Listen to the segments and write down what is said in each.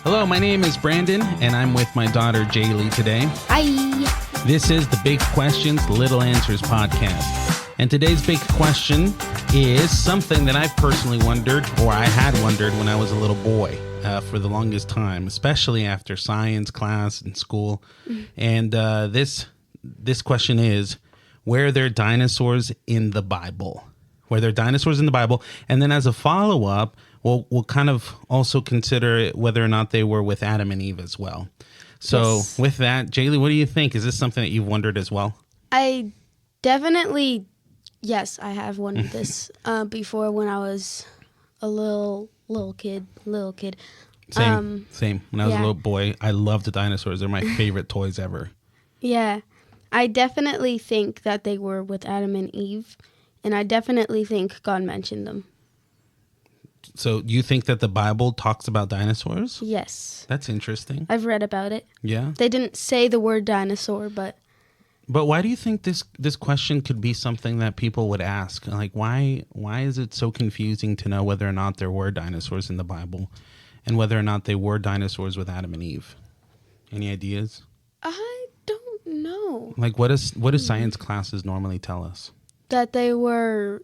Hello, my name is Brandon, and I'm with my daughter Jaylee today. Hi. This is the Big Questions, Little Answers podcast. And today's big question is something that I've personally wondered, or I had wondered when I was a little boy for the longest time, especially after science class in school. And this question is, were there dinosaurs in the Bible? Were there dinosaurs in the Bible? And then as a follow-up, we'll kind of also consider whether or not they were with Adam and Eve as well. So with that, Jaylee, what do you think? Is this something that you've wondered as well? I definitely, yes, I have wondered this before when I was a little kid. Same. When I was a little boy, I loved the dinosaurs. They're my favorite toys ever. Yeah, I definitely think that they were with Adam and Eve, and I definitely think God mentioned them. So you think that the Bible talks about dinosaurs? Yes. That's interesting. I've read about it. Yeah. They didn't say the word dinosaur, but why do you think this question could be something that people would ask? Like, why is it so confusing to know whether or not there were dinosaurs in the Bible and whether or not they were dinosaurs with Adam and Eve? Any ideas? I don't know. Like, what do science classes normally tell us? That they were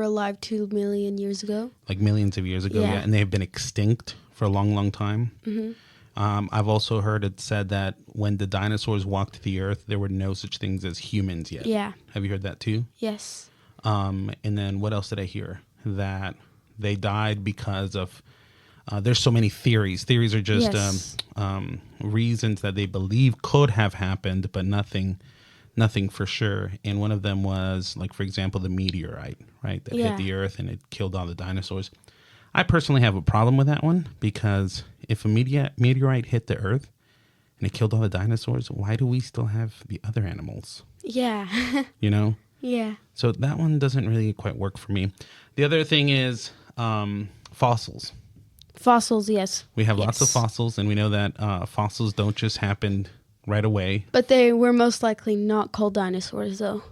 alive 2 million years ago. Like millions of years ago, yeah. And they have been extinct for a long, long time. Mm-hmm. I've also heard it said that when the dinosaurs walked the earth, there were no such things as humans yet. Yeah. Have you heard that too? Yes. And then what else did I hear? That they died because of, there's so many theories. Theories are just reasons that they believe could have happened, but nothing for sure. And one of them was, like, for example, the meteorite, right? That hit the earth and it killed all the dinosaurs. I personally have a problem with that one because if a meteorite hit the earth and it killed all the dinosaurs, why do we still have the other animals? Yeah. You know? Yeah. So that one doesn't really quite work for me. The other thing is fossils. Fossils, yes. We have lots of fossils, and we know that fossils don't just happen right away. But they were most likely not called dinosaurs, though.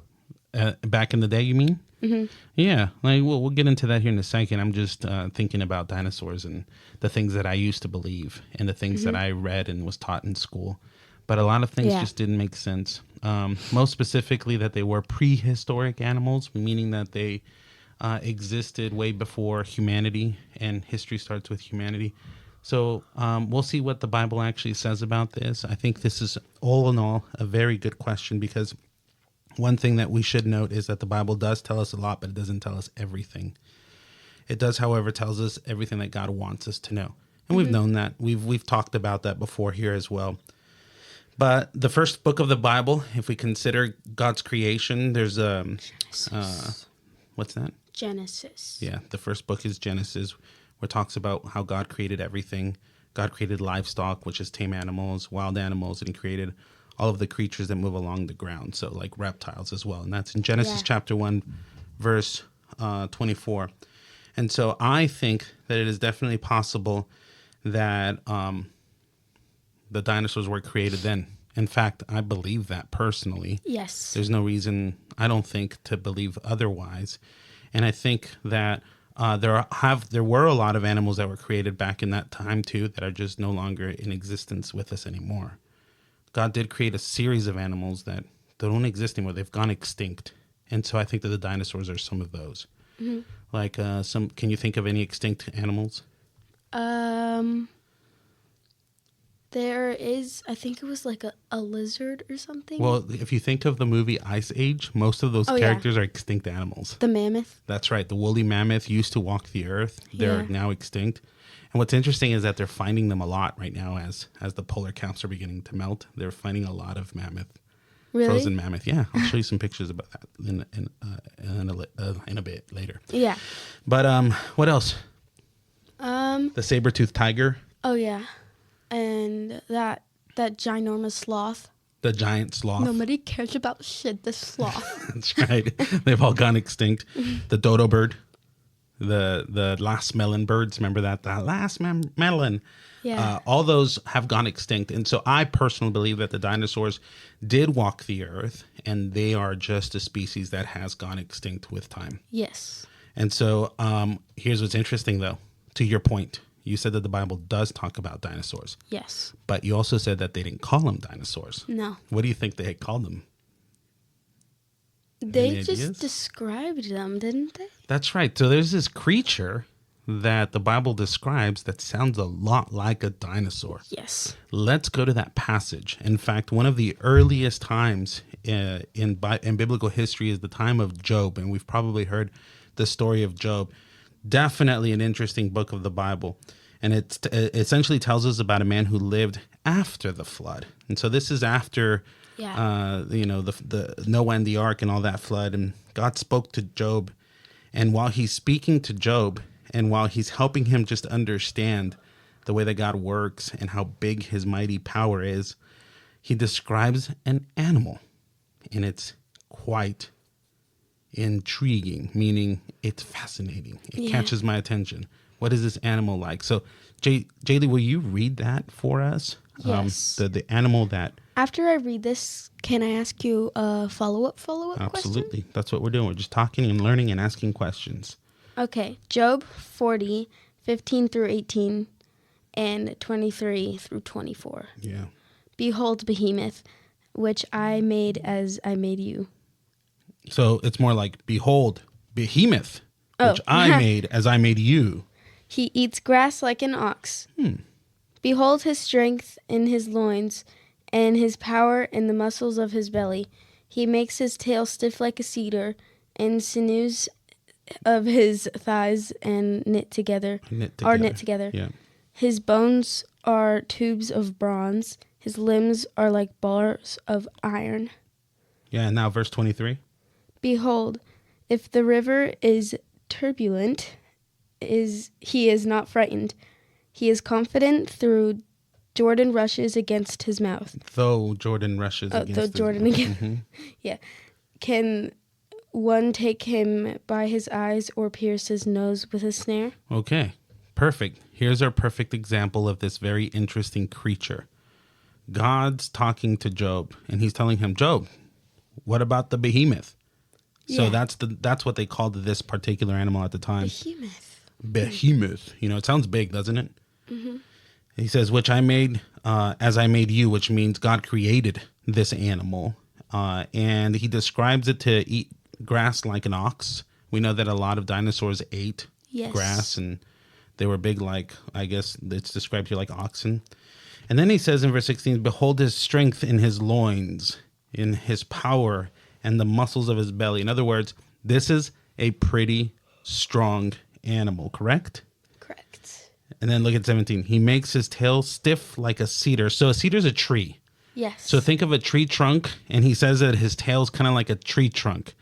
Back in the day, you mean? Mm-hmm. Yeah, like we'll get into that here in a second. I'm just thinking about dinosaurs and the things that I used to believe and the things that I read and was taught in school. But a lot of things just didn't make sense. Most specifically, that they were prehistoric animals, meaning that they existed way before humanity, and history starts with humanity. So we'll see what the Bible actually says about this. I think this is, all in all, a very good question, because one thing that we should note is that the Bible does tell us a lot, but it doesn't tell us everything. It does, however, tells us everything that God wants us to know. And we've known that. We've talked about that before here as well. But the first book of the Bible, if we consider God's creation, there's what's that? Genesis. Yeah, the first book is Genesis, where it talks about how God created everything. God created livestock, which is tame animals, wild animals, and he created all of the creatures that move along the ground, so like reptiles as well. And that's in Genesis chapter 1, verse 24. And so I think that it is definitely possible that the dinosaurs were created then. In fact, I believe that personally. Yes. There's no reason, I don't think, to believe otherwise. And I think that there were a lot of animals that were created back in that time too that are just no longer in existence with us anymore. God did create a series of animals that don't exist anymore. They've gone extinct. And so I think that the dinosaurs are some of those. Mm-hmm. Like can you think of any extinct animals? There is, I think it was like a lizard or something. Well, if you think of the movie Ice Age, most of those characters are extinct animals. The mammoth. That's right. The woolly mammoth used to walk the earth. They're now extinct. And what's interesting is that they're finding them a lot right now as the polar caps are beginning to melt. They're finding a lot of mammoth. Really? Frozen mammoth. Yeah, I'll show you some pictures about that in a bit later. Yeah. But what else? The saber-toothed tiger. Oh yeah, and that ginormous sloth. The giant sloth. Nobody cares about shit. The sloth. That's right. They've all gone extinct. The dodo bird. The last melon birds. Remember that? The last melon. Yeah. All those have gone extinct. And so I personally believe that the dinosaurs did walk the earth, and they are just a species that has gone extinct with time. Yes. And so here's what's interesting, though. To your point, you said that the Bible does talk about dinosaurs. Yes. But you also said that they didn't call them dinosaurs. No. What do you think they had called them? They just described them, didn't they? That's right. So there's this creature that the Bible describes that sounds a lot like a dinosaur. Yes. Let's go to that passage. In fact, one of the earliest times in biblical history is the time of Job, and we've probably heard the story of Job. Definitely an interesting book of the Bible, and it essentially tells us about a man who lived after the flood. And so this is after, the Noah and the ark and all that flood, and God spoke to Job, and while he's speaking to Job, and while he's helping him just understand the way that God works and how big his mighty power is, he describes an animal. And it's quite intriguing, meaning it's fascinating. It catches my attention. What is this animal like? So, Jaylee, will you read that for us? Yes. The animal that... After I read this, can I ask you a follow-up question? Absolutely. That's what we're doing. We're just talking and learning and asking questions. Okay, Job 40, 15 through 18, and 23 through 24. Yeah. Behold, behemoth, which I made as I made you. So it's more like, behold, behemoth, which I made as I made you. He eats grass like an ox. Behold his strength in his loins, and his power in the muscles of his belly. He makes his tail stiff like a cedar, and sinews of his thighs and knit together. Yeah. His bones are tubes of bronze. His limbs are like bars of iron. Yeah, and now verse 23. Behold, if the river is turbulent, he is not frightened. He is confident through Jordan rushes against his mouth. Though Jordan rushes against though Jordan his again. Mm-hmm. Yeah. Can one take him by his eyes or pierce his nose with a snare? Okay, perfect. Here's our perfect example of this very interesting creature. God's talking to Job, and he's telling him, Job, what about the behemoth? So that's what they called this particular animal at the time. Behemoth. You know, it sounds big, doesn't it? Mm-hmm. He says, which I made as I made you, which means God created this animal. And he describes it to eat grass like an ox. We know that a lot of dinosaurs ate grass, and they were big like, I guess it's described here like oxen. And then he says in verse 16, behold his strength in his loins, in his power and the muscles of his belly. In other words, this is a pretty strong animal, correct? Correct. And then look at 17. He makes his tail stiff like a cedar. So a cedar is a tree. Yes. So think of a tree trunk, and he says that his tail's kind of like a tree trunk.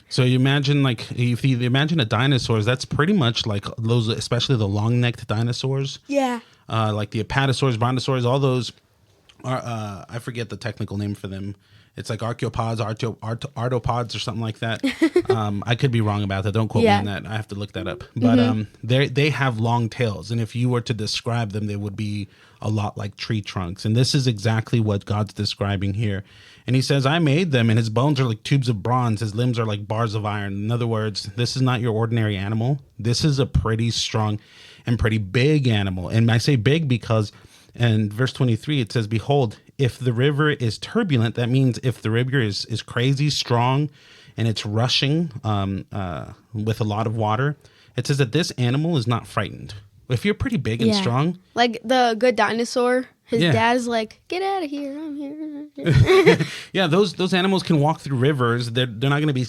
So you imagine, like, if you imagine a dinosaur, that's pretty much like those, especially the long-necked dinosaurs. Yeah. Like the apatosaurs, brontosaurs, all those are, I forget the technical name for them. It's like archaeopods, arthropods, or something like that. I could be wrong about that. Don't quote me on that. I have to look that up. But they have long tails, and if you were to describe them, they would be a lot like tree trunks. And this is exactly what God's describing here. And he says, I made them, and his bones are like tubes of bronze. His limbs are like bars of iron. In other words, this is not your ordinary animal. This is a pretty strong and pretty big animal. And I say big because in verse 23, it says, behold, if the river is turbulent, that means if the river is crazy strong and it's rushing with a lot of water, it says that this animal is not frightened. If you're pretty big and strong. Like the Good Dinosaur, his dad's like, get out of here, I'm here. Yeah, those animals can walk through rivers. They're not going to be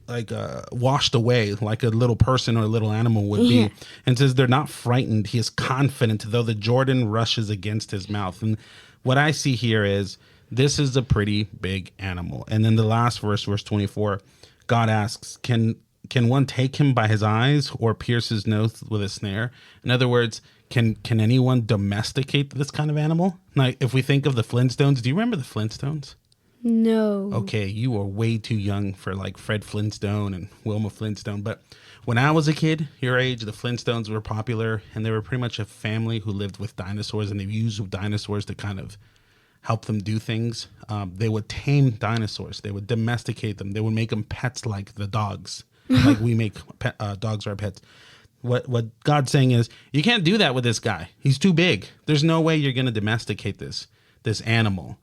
like washed away like a little person or a little animal would be. And says they're not frightened. He is confident, though the Jordan rushes against his mouth. And what I see here is this is a pretty big animal. And then the last verse, verse 24, God asks, can one take him by his eyes or pierce his nose with a snare? In other words, can anyone domesticate this kind of animal? Like, if we think of the Flintstones, do you remember the Flintstones? No. Okay, you are way too young for like Fred Flintstone and Wilma Flintstone. But when I was a kid, your age, the Flintstones were popular, and they were pretty much a family who lived with dinosaurs, and they used dinosaurs to kind of help them do things. They would tame dinosaurs. They would domesticate them. They would make them pets like the dogs, like we make dogs our pets. What God's saying is, you can't do that with this guy. He's too big. There's no way you're going to domesticate this animal.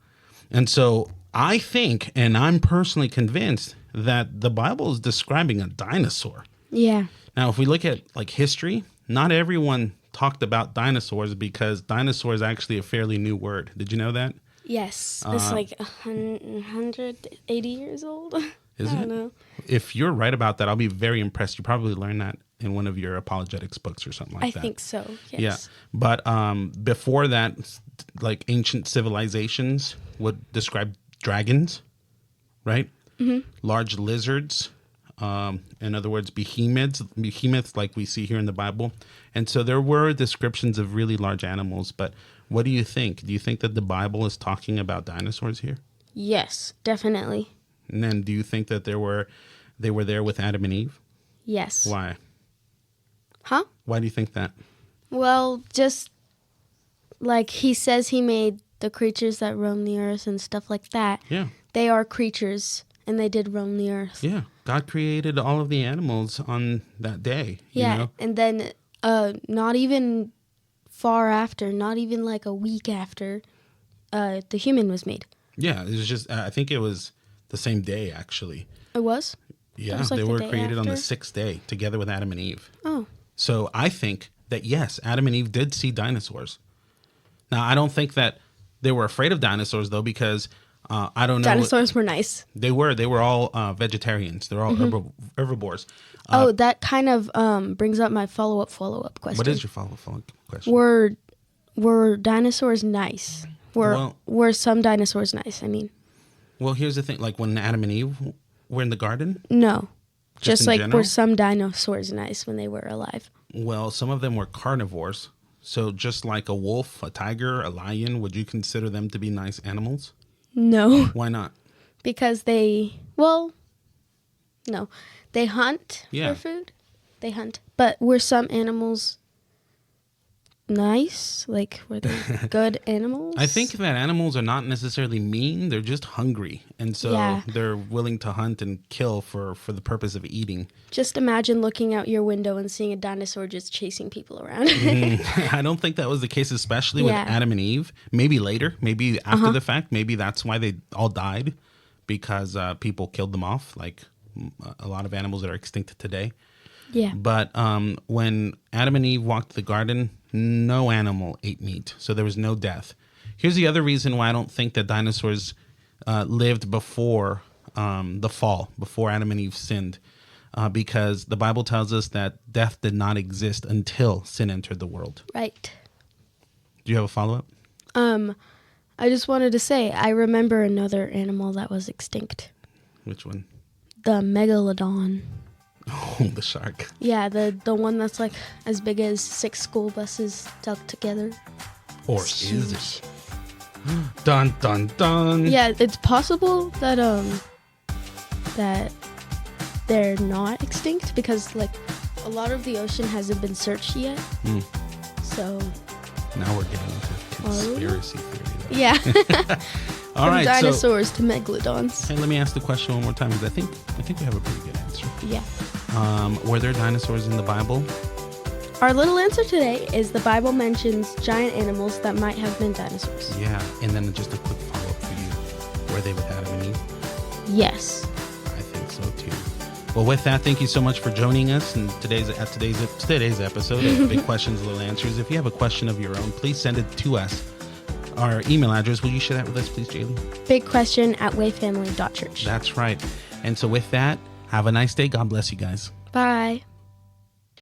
And so I think, and I'm personally convinced, that the Bible is describing a dinosaur. Yeah. Now, if we look at like history, not everyone talked about dinosaurs because dinosaur is actually a fairly new word. Did you know that? Yes. It's like 180 years old. Is I don't it? know. If you're right about that, I'll be very impressed. You probably learned that in one of your apologetics books or something like that. I think so, yes. Yeah. But before that, like ancient civilizations would describe dragons, right? Mm-hmm. Large lizards. In other words, behemoths like we see here in the Bible. And so there were descriptions of really large animals. But what do you think? Do you think that the Bible is talking about dinosaurs here? Yes, definitely. And then do you think that they were there with Adam and Eve? Yes. Why? Huh? Why do you think that? Well, just like he says he made the creatures that roam the earth and stuff like that. Yeah. They are creatures, and they did roam the earth. Yeah. God created all of the animals on that day. Yeah, You know? and then not even far after, not even like a week after, the human was made. Yeah, it was just, I think it was the same day, actually. It was? Yeah, was like they the were day created on the after? 6th day together with Adam and Eve. Oh. So I think that, yes, Adam and Eve did see dinosaurs. Now, I don't think that they were afraid of dinosaurs, though, because I don't know. Dinosaurs were nice. They were all vegetarians. They're all herbivores. That kind of brings up my follow-up question. What is your follow-up question? Were dinosaurs nice? Were some dinosaurs nice, I mean? Well, here's the thing. Like when Adam and Eve were in the garden? No. Just in like general? were some dinosaurs nice when they were alive? Well, some of them were carnivores. So just like a wolf, a tiger, a lion, would you consider them to be nice animals? No. Why not? Because they hunt Yeah. for food. They hunt. But were some animals nice? Like, were they good animals? I think that animals are not necessarily mean. They're just hungry. And so Yeah. they're willing to hunt and kill for the purpose of eating. Just imagine looking out your window and seeing a dinosaur just chasing people around. I don't think that was the case, especially with Yeah. Adam and Eve. Maybe later, maybe after the fact, maybe that's why they all died, because people killed them off, like a lot of animals that are extinct today. Yeah. But when Adam and Eve walked the garden, no animal ate meat, so there was no death. Here's the other reason why I don't think that dinosaurs lived before the fall, before Adam and Eve sinned. Because the Bible tells us that death did not exist until sin entered the world. Right. Do you have a follow-up? I just wanted to say, I remember another animal that was extinct. Which one? The megalodon. Oh, the shark. Yeah, the one that's like as big as 6 school buses stuck together. Or It's is huge. it? Dun, dun, dun. Yeah, it's possible that that they're not extinct because like a lot of the ocean hasn't been searched yet. So Now we're getting into conspiracy theory. yeah. All From right, dinosaurs to megalodons. Hey, let me ask the question one more time, because I think we have a pretty good answer. Yeah. Were there dinosaurs in the Bible? Our little answer today is the Bible mentions giant animals that might have been dinosaurs. Yeah, and then just a quick follow-up for you. Were they with Adam and Eve? Yes. I think so too. Well, with that, thank you so much for joining us in today's episode of Big Questions, Little Answers. If you have a question of your own, please send it to us. Our email address, will you share that with us, please, Jaylee? BigQuestion@wayfamily.church. That's right. And so with that, have a nice day. God bless you guys. Bye.